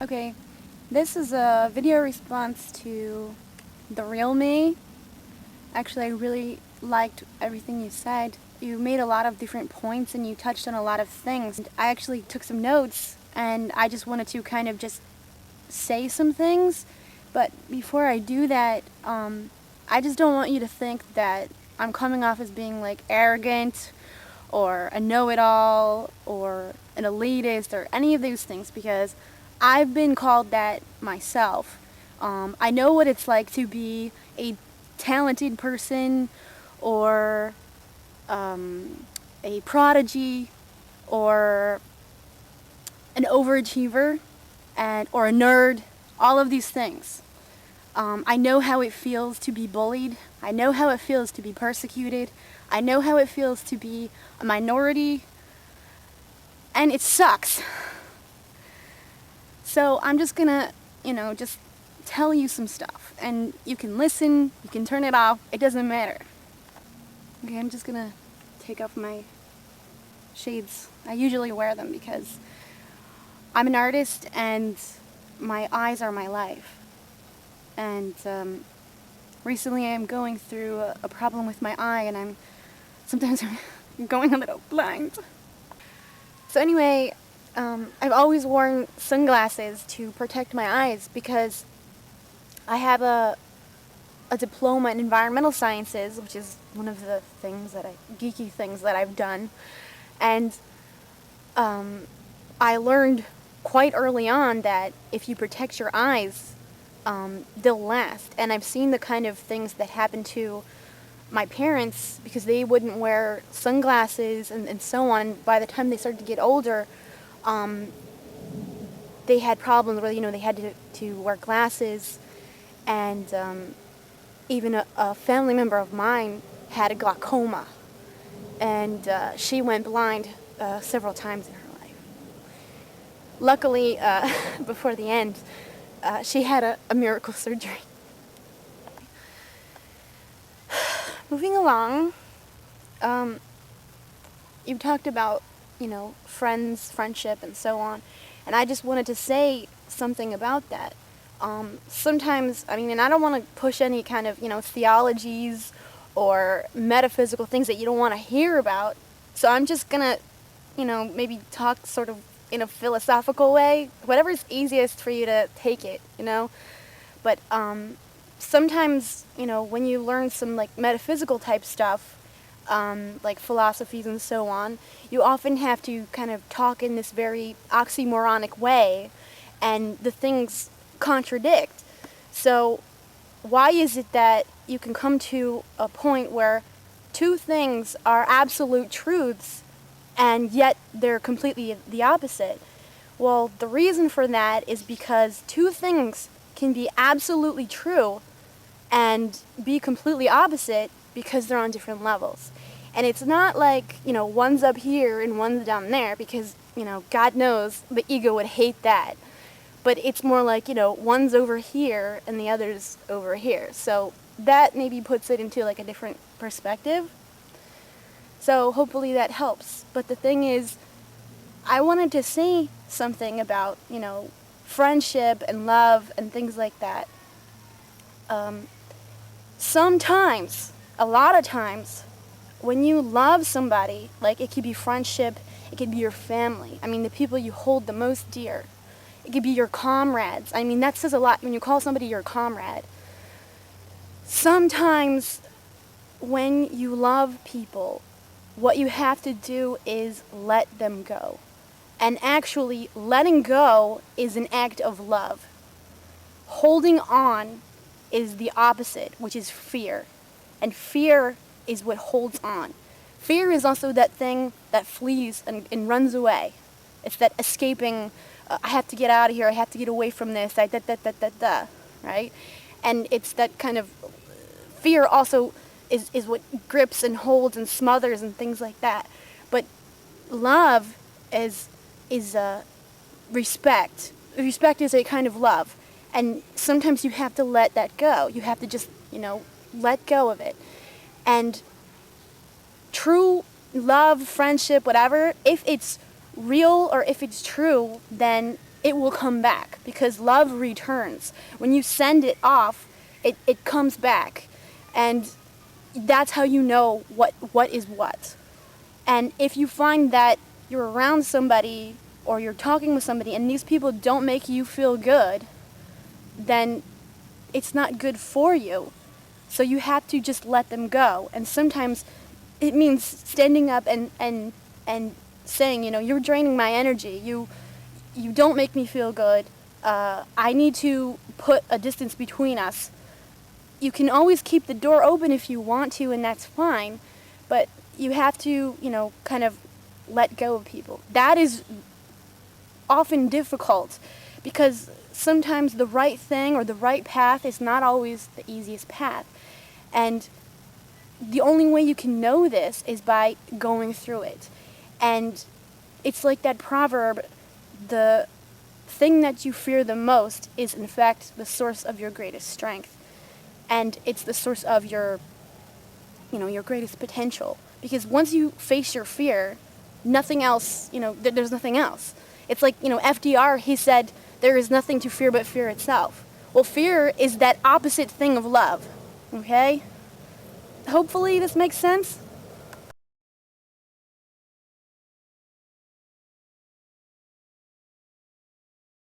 Okay, this is a video response to The Real Me. Actually, I really liked everything you said. You made a lot of different points and you touched on a lot of things. And I actually took some notes and I just wanted to kind of just say some things. But before I do that, I just don't want you to think that I'm coming off as being like arrogant or a know-it-all or an elitist or any of those things, because I've been called that myself. I know what it's like to be a talented person or a prodigy or an overachiever or a nerd, all of these things. I know how it feels to be bullied. I know how it feels to be persecuted. I know how it feels to be a minority. And it sucks. So I'm just gonna, just tell you some stuff. And you can listen, you can turn it off, it doesn't matter. Okay, I'm just gonna take off my shades. I usually wear them because I'm an artist and my eyes are my life. And recently I'm going through a problem with my eye, and sometimes I'm going a little blind. So anyway, I've always worn sunglasses to protect my eyes because I have a diploma in environmental sciences, which is one of the geeky things that I've done. And I learned quite early on that if you protect your eyes, they'll last. And I've seen the kind of things that happen to my parents because they wouldn't wear sunglasses and so on. By the time they started to get older, they had problems where, they had to wear glasses. And even a family member of mine had a glaucoma. And she went blind several times in her life. Luckily, before the end, she had a miracle surgery. Moving along, you talked about, friends, friendship, and so on. And I just wanted to say something about that. Sometimes, and I don't want to push any kind of, theologies or metaphysical things that you don't want to hear about. So I'm just going to, maybe talk sort of in a philosophical way, whatever's easiest for you to take it, But sometimes, when you learn some like metaphysical type stuff, like philosophies and so on, you often have to kind of talk in this very oxymoronic way, and the things contradict. So why is it that you can come to a point where two things are absolute truths and yet they're completely the opposite? Well, the reason for that is because two things can be absolutely true and be completely opposite because they're on different levels. And it's not like, one's up here and one's down there, because, God knows the ego would hate that. But it's more like, one's over here and the other's over here. So that maybe puts it into like a different perspective. So hopefully that helps. But the thing is, I wanted to say something about, friendship and love and things like that. Sometimes, a lot of times, when you love somebody, like it could be friendship, it could be your family. The people you hold the most dear. It could be your comrades. That says a lot when you call somebody your comrade. Sometimes when you love people, what you have to do is let them go. And actually, letting go is an act of love. Holding on is the opposite, which is fear. And fear is what holds on. Fear is also that thing that flees and runs away. It's that escaping, I have to get out of here, I have to get away from this, right? And it's that kind of fear also is what grips and holds and smothers and things like that. But love is respect. Respect is a kind of love. And sometimes you have to let that go. You have to just, let go of it. And true love, friendship, whatever, if it's real or if it's true, then it will come back, because love returns. When you send it off, it comes back. And that's how you know what is what. And if you find that you're around somebody or you're talking with somebody and these people don't make you feel good, then it's not good for you. So you have to just let them go. And sometimes it means standing up and saying, you're draining my energy. You don't make me feel good. I need to put a distance between us. You can always keep the door open if you want to, and that's fine. But you have to, kind of let go of people. That is often difficult because sometimes the right thing or the right path is not always the easiest path. And the only way you can know this is by going through it. And it's like that proverb, the thing that you fear the most is in fact the source of your greatest strength. And it's the source of your greatest potential. Because once you face your fear, nothing else, there's nothing else. It's like, FDR, he said, there is nothing to fear but fear itself. Well, fear is that opposite thing of love, okay? Hopefully this makes sense.